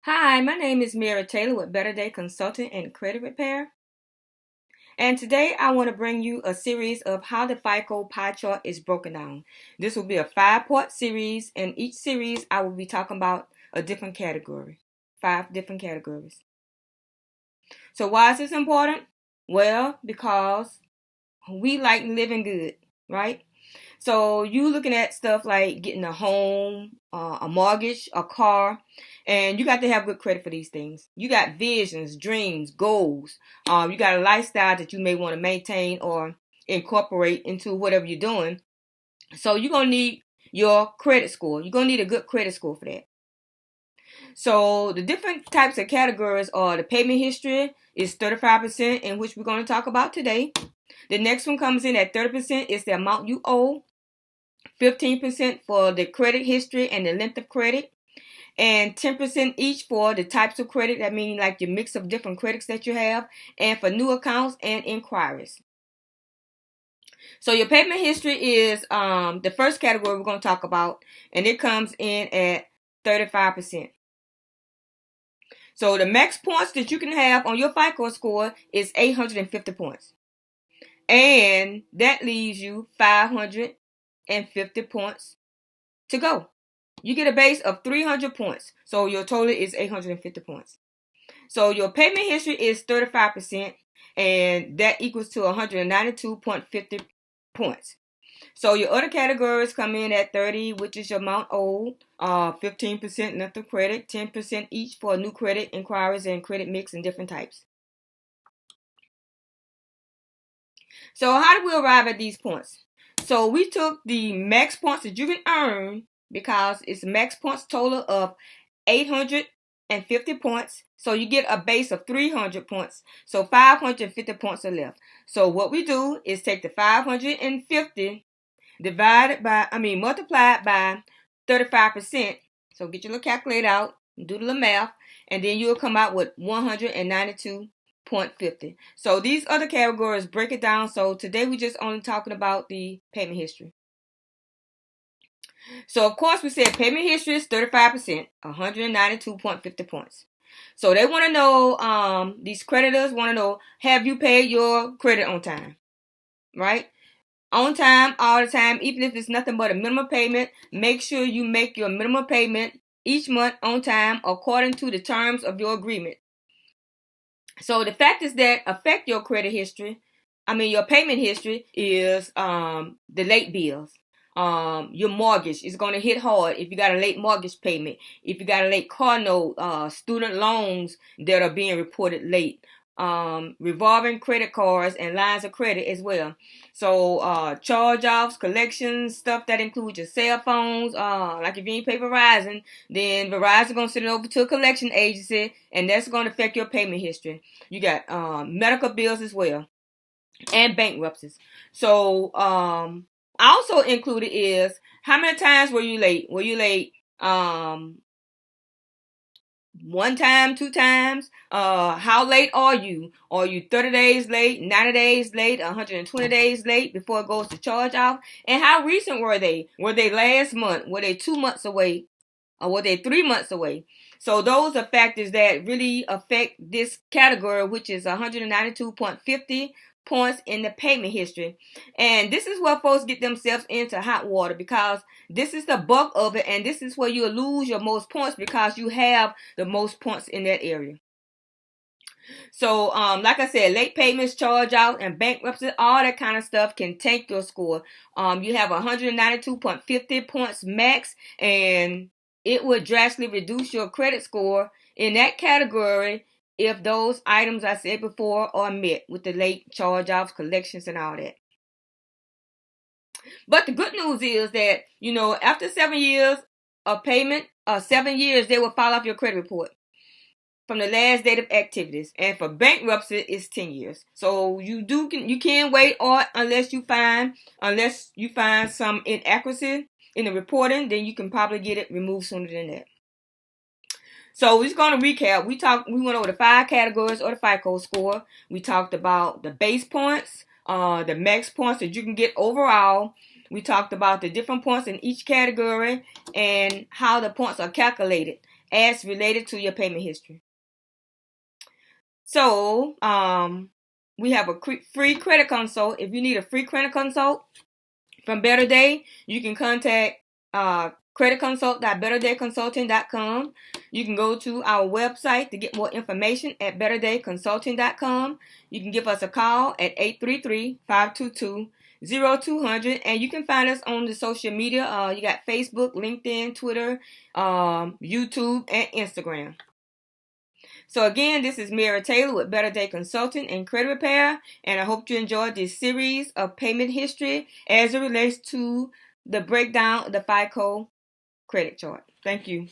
Hi, my name is Mira Taylor with Better Day Consulting and Credit Repair. And today I want to bring you a series of how the FICO pie chart is broken down. This will be a 5-part series, and each series I will be talking about a different category. 5 different categories. So why is this important? Well, because we like living good, right? So you looking at stuff like getting a home, a mortgage, a car, and you got to have good credit for these things. You got visions, dreams, goals. You got a lifestyle that you may want to maintain or incorporate into whatever you're doing. So you're gonna need your credit score. You're gonna need a good credit score for that. So the different types of categories are the payment history is 35%, in which we're going to talk about today. The next one comes in at 30% is the amount you owe. 15% for the credit history and the length of credit, and 10% each for the types of credit, that meaning like your mix of different credits that you have, and for new accounts and inquiries. So your payment history is the first category we're going to talk about, and it comes in at 35%. So the max points that you can have on your FICO score is 850 points. And that leaves you 550 points to go. You get a base of 300 points. So your total is 850 points. So your payment history is 35%, and that equals to 192.50 points. So your other categories come in at 30, which is your amount owed, 15% length of credit, 10% each for new credit inquiries and credit mix and different types. So how did we arrive at these points? So we took the max points that you can earn, because it's max points total of 850 points. So you get a base of 300 points. So 550 points are left. So what we do is take the 550 multiplied by 35%. So get your little calculator out, do the little math, and then you'll come out with 192.50. So these other categories break it down. So today we just only talking about the payment history. So of course we said payment history is 35%, 192.50 points. So they want to know, these creditors want to know, have you paid your credit on time? Right? On time, all the time, even if it's nothing but a minimum payment, make sure you make your minimum payment each month on time according to the terms of your agreement. So the factors that affect your your payment history is the late bills. Your mortgage is going to hit hard if you got a late mortgage payment. If you got a late car note, student loans that are being reported late, revolving credit cards and lines of credit as well. So charge-offs, collections, stuff that includes your cell phones. Like if you ain't pay Verizon, then Verizon gonna send it over to a collection agency, and that's gonna affect your payment history. You got medical bills as well, and bankruptcies. So also included is how many times were you late? Were you late one time, two times? How late are you? Are you 30 days late, 90 days late, 120 days late before it goes to charge off? And how recent were they? Were they last month? Were they 2 months away? Or were they 3 months away? So those are factors that really affect this category, which is 192.50 points in the payment history. And this is where folks get themselves into hot water, because this is the bulk of it, and this is where you'll lose your most points because you have the most points in that area. So, like I said, late payments, charge out, and bankruptcy, all that kind of stuff can tank your score. You have 192.50 points max, and it would drastically reduce your credit score in that category if those items I said before are met with the late charge offs, collections, and all that. But the good news is that, after 7 years of payment, 7 years, they will file off your credit report from the last date of activities. And for bankruptcy, it's 10 years. So you can wait, or unless you find some inaccuracy in the reporting, then you can probably get it removed sooner than that. So we're just going to recap. We went over the 5 categories of the FICO score. We talked about the base points, the max points that you can get overall. We talked about the different points in each category and how the points are calculated. as related to your payment history. So, we have a free credit consult. If you need a free credit consult from Better Day, you can contact creditconsult.betterdayconsulting.com. You can go to our website to get more information at betterdayconsulting.com. You can give us a call at 833-522-0200, and you can find us on the social media. You got Facebook, LinkedIn, Twitter, YouTube, and Instagram. So again, this is Mary Taylor with Better Day Consulting and Credit Repair, and I hope you enjoyed this series of payment history as it relates to the breakdown of the FICO credit chart. Thank you.